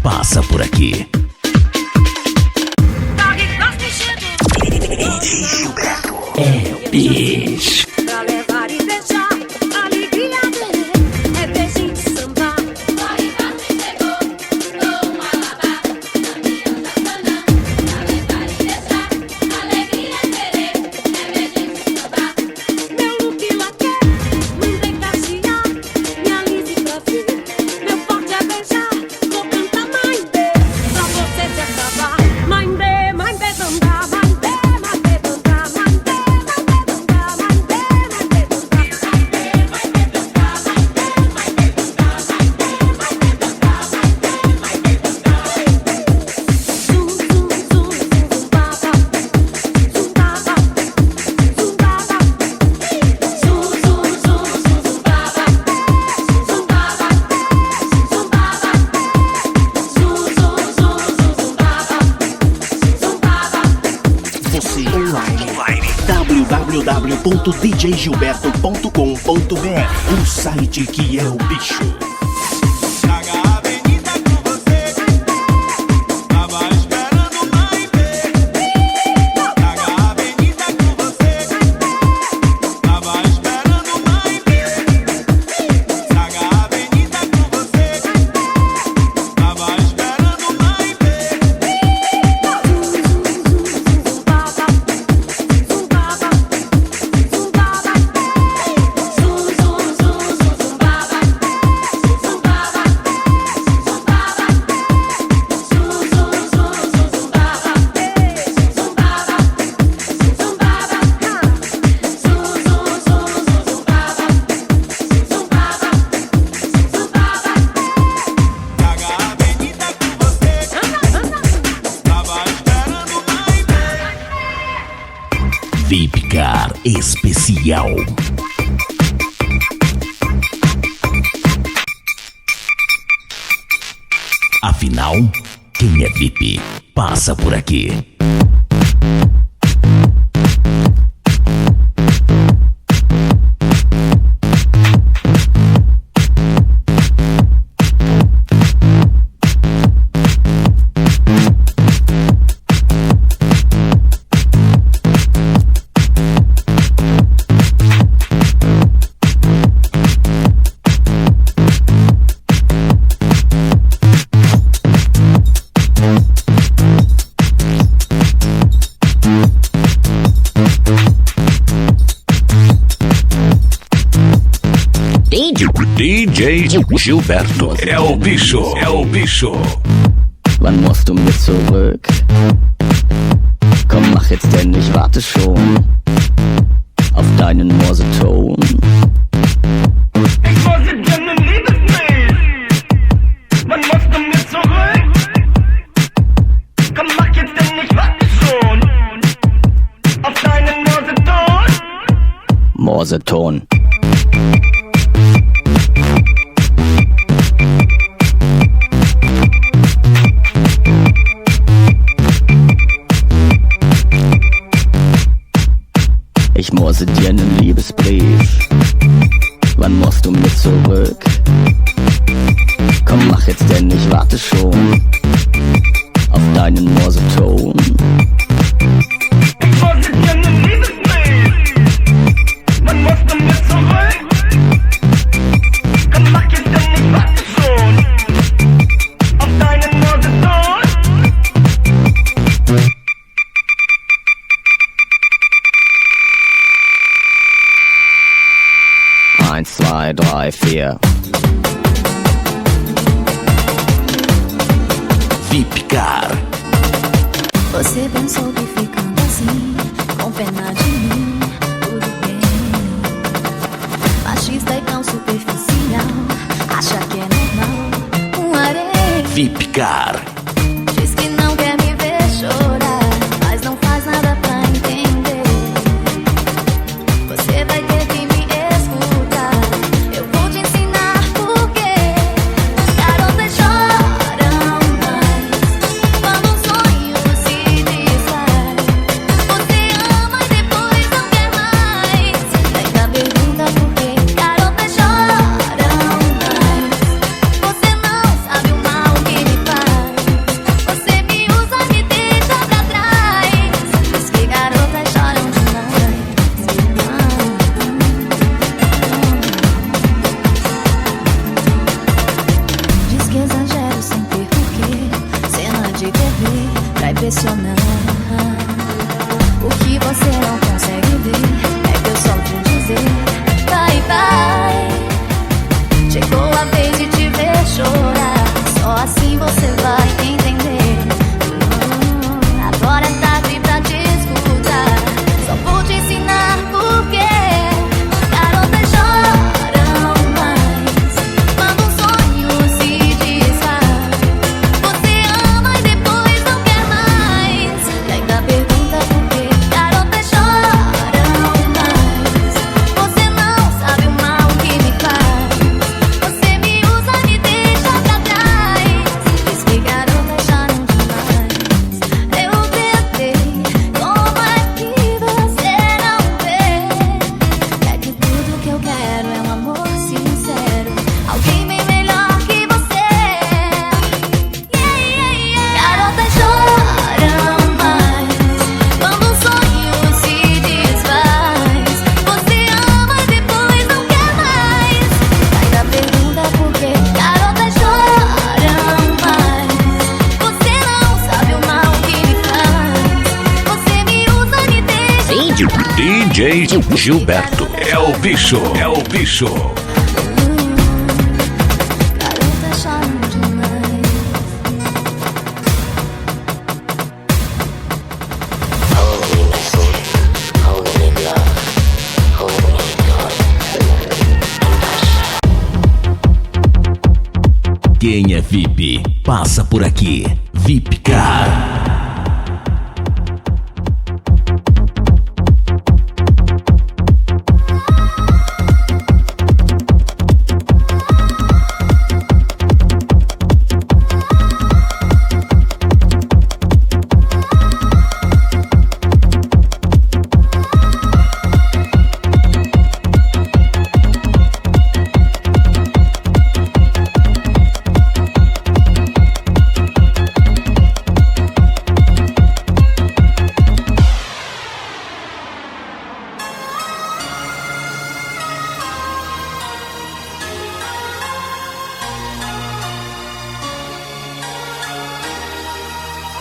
passa por aqui. É o bicho. Pra levar e deixar a alegria dele. É beijinho de samba. Vai, chegou com uma lavada na minha santana. Pra levar e deixar a alegria dele. É beijinho de samba. Meu look laque, mandei cachear. Minha lise pra ver. Meu forte é beijar. Vou cantar mãe B pra você se acabar. Mãe B, mãe B, samba. www.djgilberto.com.br, o site que é o bicho. VIP Car especial. Afinal, quem é VIP passa por aqui. Gilberto é o bicho, é o bicho. Wann musst du mir zurück? Komm, mach jetzt denn, ich warte schon auf deinen Morseton. Ich wollte gerne einen Liebesbrief. Wann musst du mir zurück? Komm, mach jetzt denn, ich warte schon auf deinen Morseton. Morseton. Ich morse dir einen Liebesbrief. Wann musst du mir zurück? Komm, mach jetzt denn, ich warte schon auf deinen Morseton. Ich wollte gerne einen Liebesbrief. Wann musst du mir zurück? Komm, mach jetzt denn, ich warte schon auf deinen Morseton. 1, 2, 3, 4. Vipcar. Você pensou que ficando assim, com pena de mim, tudo bem. Machista e tão superficial, acha que é normal, harém. Vipcar. Diz que não quer me ver chorar, mas não faz nada pra entender. Você vai ter que me escutar, eu vou te ensinar por quê. As garotas choram mais quando um sonho se desfaz. Você ama e depois não quer mais. Ainda pergunta por quê. Garotas choram mais. Você não sabe o mal que me faz. Você me usa, me deixa pra trás. Diz que garotas choram demais. Diz que exagero sem ter porquê. Cena de TV pra impressionar. O que você não consegue ver é que eu só vou dizer vai, vai. Chegou a vez de te ver chorar, só assim você vai entender. Agora é tarde pra te escutar, só vou te ensinar por quê. Garotas choram mais quando um sonho se desfaz. Você ama e depois não quer mais. E ainda pergunta por quê. Garotas choram mais. Você não sabe o mal que me faz. Você me usa, me deixa pra trás. Diz que garotas choram demais. Eu tentei, como é que você não vê? É que tudo que eu quero é um amor sincero, alguém bem melhor que você. Garotas choram mais quando um sonho se desfaz. Você ama e depois não quer mais. Ainda pergunta por quê. Garotas choram mais. Você não sabe o mal que me faz. Você me usa, me deixa. DJ Gilberto é o bicho, é o bicho. Garotas choram demais. Quem é VIP, passa por aqui. Vipcar.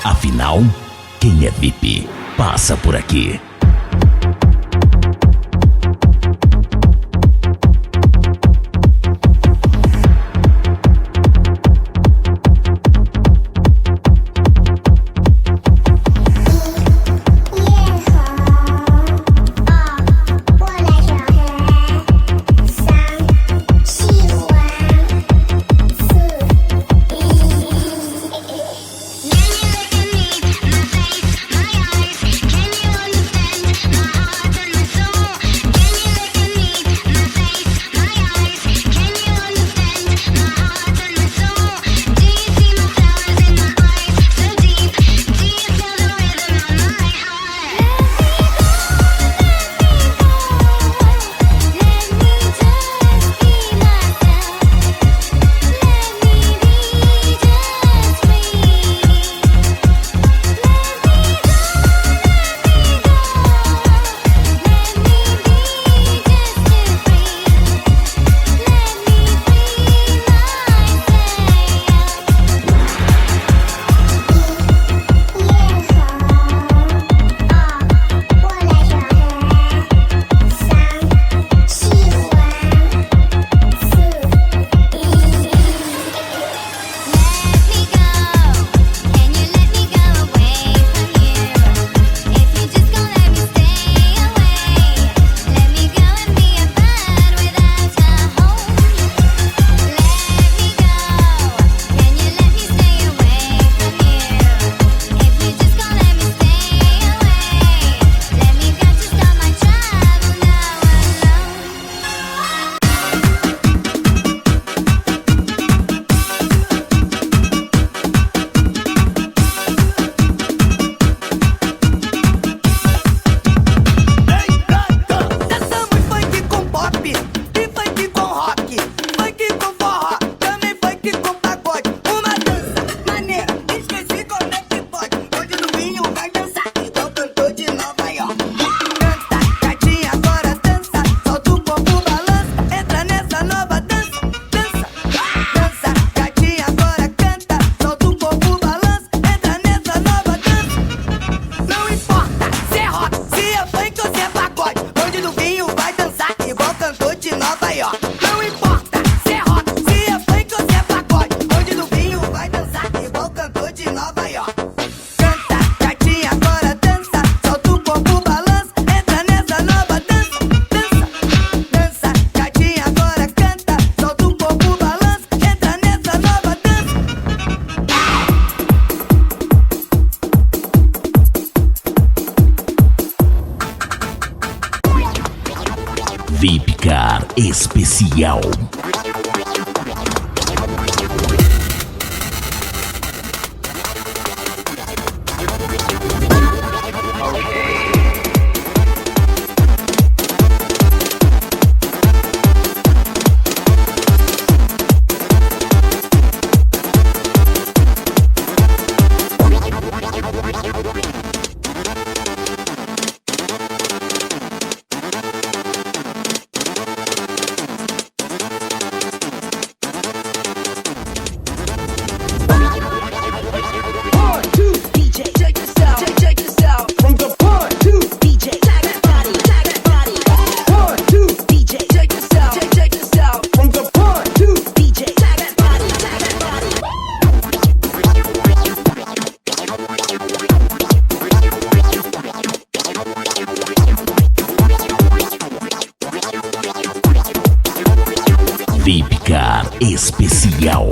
Afinal, quem é VIP, passa por aqui. VIP Car especial. VIP Car especial.